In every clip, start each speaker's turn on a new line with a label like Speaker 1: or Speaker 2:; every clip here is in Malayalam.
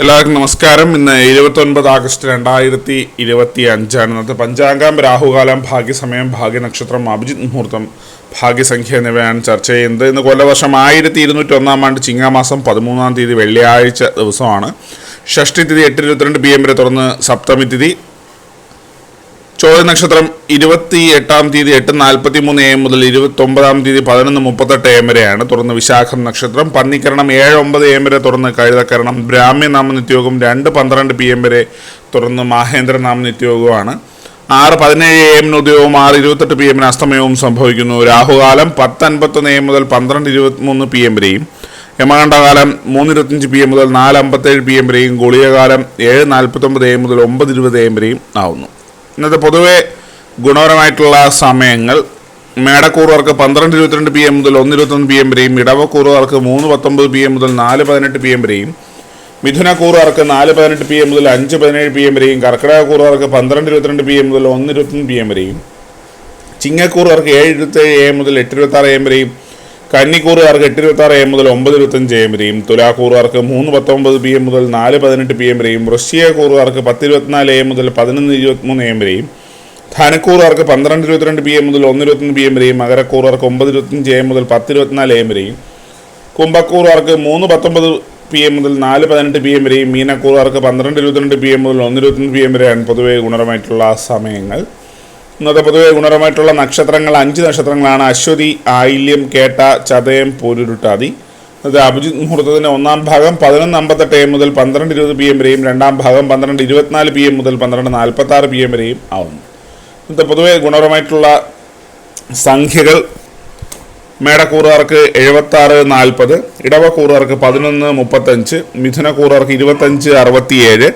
Speaker 1: എല്ലാവർക്കും നമസ്കാരം. ഇന്ന് 29 ആഗസ്റ്റ് 2025 ഇന്നത്തെ പഞ്ചാംഗം, രാഹുകാലം, ഭാഗ്യസമയം, ഭാഗ്യനക്ഷത്രം, അഭിജിത് മുഹൂർത്തം, ഭാഗ്യസംഖ്യ എന്നിവയാണ് ചർച്ച ചെയ്യുന്നത്. ഇന്ന് കൊല്ലവർഷം 1201 ആണ്ട് ചിങ്ങമാസം 13 തീയതി വെള്ളിയാഴ്ച ദിവസമാണ്. ഷഷ്ടി തിഥി 8:22 PM വരെ തുറന്ന് സപ്തമി തിഥി. ചോദ്യ നക്ഷത്രം 28 തീയതി 8:43 AM മുതൽ 29 തീയതി 11:38 AM വരെയാണ്. തുറന്ന് വിശാഖം നക്ഷത്രം. പന്നിക്കരണം 7:09 AM വരെ തുറന്ന് കഴുതക്കരണം. ബ്രാഹ്മ്യ നാമ നിത്യയോഗം 2:12 PM വരെ തുറന്ന് മാഹേന്ദ്ര നാമ നിത്യയോഗമാണ്. 6:17 AM ഉദ്യോഗവും 6:28 PM അസ്തമയവും സംഭവിക്കുന്നു. രാഹുകാലം 10:51 AM മുതൽ 12:23 PM വരെയും. യമകണ്ഠകാലം 3:25 PM മുതൽ 4:57 PM വരെയും. ഗുളികകാലം 7:49 AM മുതൽ 9:20 AM വരെയും ആവുന്നു. ഇന്നത്തെ പൊതുവെ ഗുണപരമായിട്ടുള്ള സമയങ്ങൾ: മേടക്കൂറുകാർക്ക് 12:22 PM മുതൽ 1:21 PM വരെയും. ഇടവക്കൂറുകാർക്ക് 3:19 PM മുതൽ 4:18 PM വരെയും. മിഥുനക്കൂറുകാർക്ക് 4:18 PM മുതൽ 5:17 PM വരെയും. കർക്കിടകക്കൂറുകാർക്ക് 12:22 PM മുതൽ 1:21 PM വരെയും. ചിങ്ങക്കൂറുകാർക്ക് 7:27 AM മുതൽ 8:26 AM വരെയും. കന്നിക്കൂറുകാർക്ക് 8:26 AM മുതൽ 9:25 AM വരെയും. തുലാക്കൂറുകാർക്ക് 3:19 PM മുതൽ 4:18 PM വരെയും. വൃശ്ചികക്കൂറുകാർക്ക് 10:24 AM മുതൽ 11:23 AM വരെയും. ധനുക്കൂറുകാർക്ക് 12:22 PM മുതൽ 1:21 PM വരെയും. മകരക്കൂറുകാർക്ക് 9:25 AM മുതൽ 10:24 AM വരെയും. കുംഭക്കൂറുകാർക്ക് 3:19 PM മുതൽ 4:18 PM വരെയും. മീനക്കൂറുകാർക്ക് 12:22 PM മുതൽ 1:21 PM വരെയാണ് പൊതുവെ ഗുണപരമായിട്ടുള്ള സമയങ്ങൾ. ഇന്നത്തെ പൊതുവെ ഗുണപരമായിട്ടുള്ള നക്ഷത്രങ്ങൾ 5 നക്ഷത്രങ്ങളാണ്: അശ്വതി, ആയില്യം, കേട്ട, ചതയം, പൂരുരുട്ടാതി. ഇന്നത്തെ അഭിജിത് മുഹൂർത്തത്തിൻ്റെ ഒന്നാം ഭാഗം 11:58 AM മുതൽ 12:20 PM വരെയും. രണ്ടാം ഭാഗം 12:24 PM മുതൽ 12:46 PM വരെയും ആവുന്നു. ഇന്നത്തെ പൊതുവെ ഗുണപരമായിട്ടുള്ള സംഖ്യകൾ: മേടക്കൂറുകാർക്ക് 76-40, ഇടവക്കൂറുകാർക്ക് 11-35, മിഥുനക്കൂറുകാർക്ക് 25-67,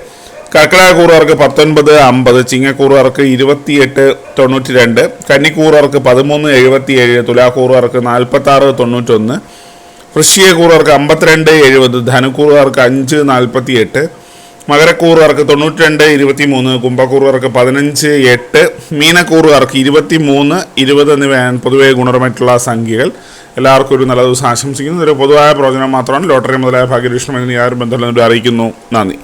Speaker 1: കർക്കിടകക്കൂറുകാർക്ക് 19-50, ചിങ്ങക്കൂറുകാർക്ക് 28-92, കന്നിക്കൂറുകാർക്ക് 13-77, തുലാക്കൂറുകാർക്ക് 46-91, വൃശ്ചികക്കൂറുകാർക്ക് 52-70, ധനുക്കൂറുകാർക്ക് 5-48, മകരക്കൂറുകാർക്ക് 92-23, കുംഭക്കൂറുകാർക്ക് 15-8, മീനക്കൂറുകാർക്ക് 23-20 എന്നിവയാണ് പൊതുവെ ഗുണപരമായിട്ടുള്ള സംഖ്യകൾ. എല്ലാവർക്കും ഒരു നല്ല ദിവസം ആശംസിക്കുന്നു. ഇതൊരു പൊതുവായ പ്രവചനം മാത്രമാണ്. ലോട്ടറി മുതലായ ഭാഗ്യലക്ഷണം എന്നീ ആരും ബന്ധമുള്ളവരെ അറിയിക്കുന്നു. നന്ദി.